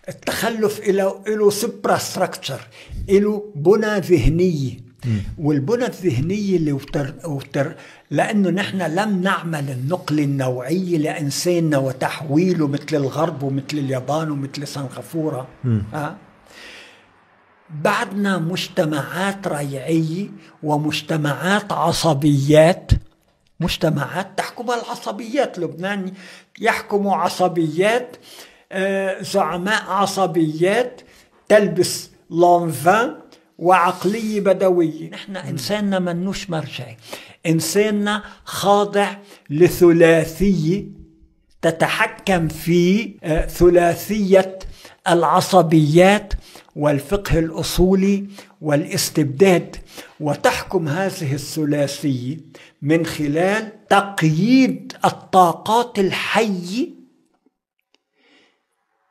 التخلف له سوبرا ستراكشر، له بنى ذهنية. والبنى الذهنية اللي لأنه نحن لم نعمل النقل النوعي لإنساننا وتحويله مثل الغرب ومثل اليابان ومثل سنغافورة. بعدنا مجتمعات ريعية ومجتمعات عصبيات، مجتمعات تحكم العصبيات. لبنان يحكم عصبيات، زعماء عصبيات تلبس لانفان وعقلية بدوية. نحن إنساننا منوش مرجعي، إنساننا خاضع لثلاثية تتحكم في ثلاثية العصبيات والفقه الأصولي والاستبداد، وتحكم هذه الثلاثية من خلال تقييد الطاقات الحية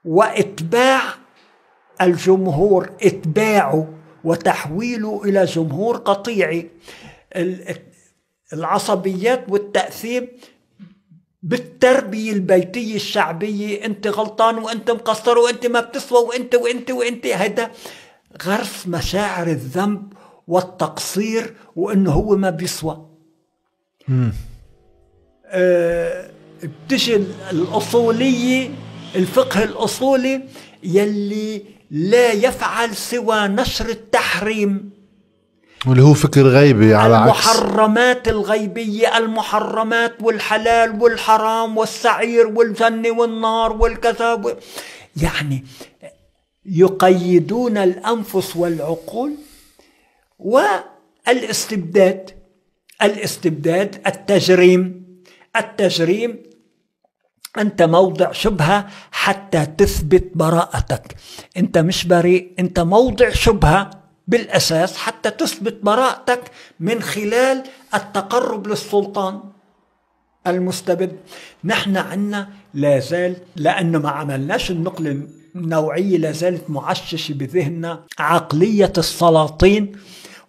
وإتباع الجمهور، إتباعه وتحويله إلى جمهور قطيعي. العصبيات والتأثير بالتربية البيتية الشعبية، أنت غلطان وأنت مقصر وأنت ما بتسوى وأنت وأنت وأنت، هذا غرس مشاعر الذنب والتقصير وأنه هو ما بيسوى. بتجي الأصولية، الفقه الأصولي يلي لا يفعل سوى نشر التحريم، واللي هو فكر غيبي على المحرمات الغيبية، المحرمات والحلال والحرام والسعير والجنة والنار والكذا، يعني يقيدون الأنفس والعقول. والاستبداد، الاستبداد، التجريم أنت موضع شبهة حتى تثبت براءتك. أنت مش بريء، أنت موضع شبهة بالأساس حتى تثبت براءتك من خلال التقرب للسلطان المستبد. نحن عنا لا زال، لأنه ما عملناش النقل النوعي، لا زالت معششة بذهننا عقلية السلاطين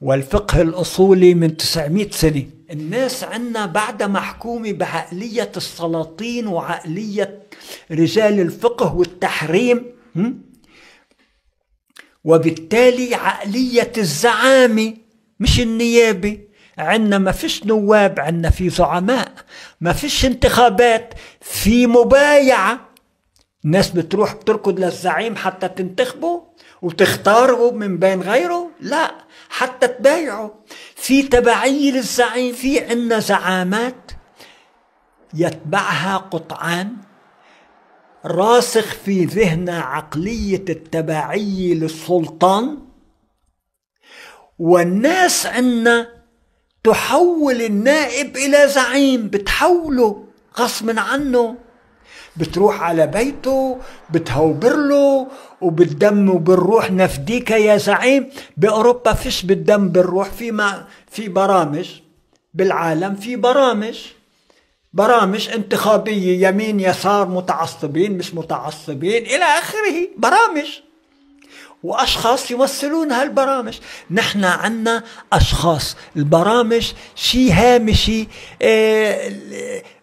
والفقه الأصولي من 900 سنة. الناس عنا بعد محكومة بعقلية السلاطين وعقلية رجال الفقه والتحريم، وبالتالي عقلية الزعامة مش النيابة. عنا ما فيش نواب، عنا في زعماء، ما فيش انتخابات، في مبايعة. الناس بتروح بتركض للزعيم حتى تنتخبه وتختاره من بين غيره، لا، حتى تبايعه. في تبعية للزعيم، في عنا زعامات يتبعها قطعان، راسخ في ذهننا عقلية التبعية للسلطان. والناس عنا تحول النائب إلى زعيم، بتحوله غصب عنه، بتروح على بيته بتهوبر له وبالدم وبالروح نفديك يا زعيم. بأوروبا فيش بالدم بالروح، في برامج بالعالم، في برامج انتخابية، يمين يسار، متعصبين مش متعصبين إلى آخره، برامج وأشخاص يمثلون هالبرامج. نحن عنا أشخاص، البرامج شي هامشي،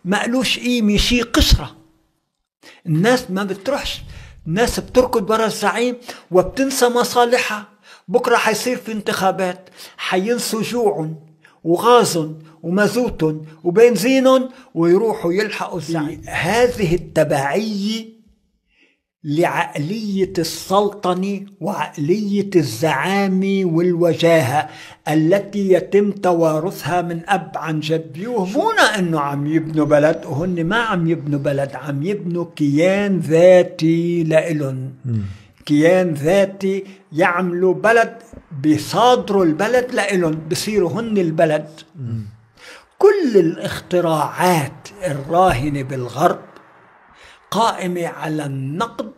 مقلوش قيمة، شي قشرة. الناس ما بتروحش، الناس بتركض برا الزعيم وبتنسى مصالحها. بكرة حيصير في انتخابات، حينسوا جوع وغاز ومازوت وبنزين ويروحوا يلحقوا الزعيم. هذه التبعية لعقلية السلطنة وعقلية الزعامة والوجاهة التي يتم توارثها من أب عن جد. يوهمونا أنه عم يبنوا بلد، وهن ما عم يبنوا بلد، عم يبنوا كيان ذاتي لإلن، كيان ذاتي، يعملوا بلد، بيصادروا البلد لإلن، بصيروا هن البلد. كل الاختراعات الراهنة بالغرب قائمة على النقد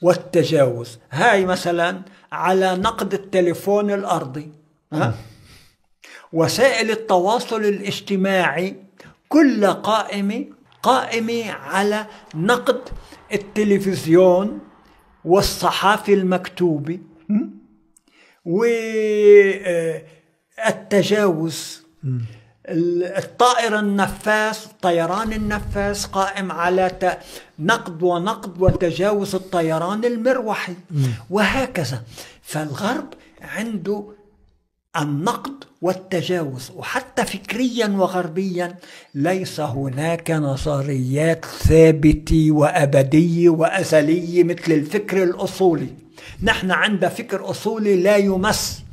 والتجاوز. هاي مثلا على نقد التليفون الأرضي، وسائل التواصل الاجتماعي كلها قائمة على نقد التلفزيون والصحافة المكتوبة والتجاوز. الطائر النفاث، طيران النفاث قائم على نقد ونقد وتجاوز الطيران المروحي، وهكذا. فالغرب عنده النقد والتجاوز، وحتى فكريا وغربيا ليس هناك نظريات ثابتة وأبدية وأزلية مثل الفكر الأصولي. نحن عندنا فكر أصولي لا يمس،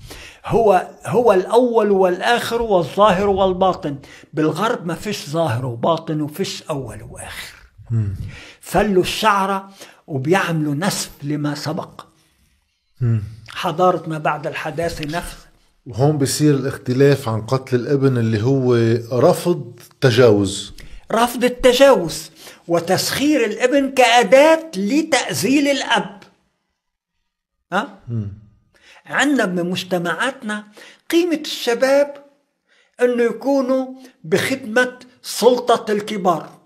هو الأول والآخر والظاهر والباطن. بالغرب ما فيش ظاهر وباطن وفيش أول وآخر. فلوا الشعرة وبيعملوا نسف لما سبق. حضارة ما بعد الحداثة نفس. وهون بيصير الاختلاف عن قتل الابن اللي هو رفض التجاوز وتسخير الابن كأداة لتأذيل الأب. عندنا بمجتمعاتنا قيمة الشباب أنه يكونوا بخدمة سلطة الكبار.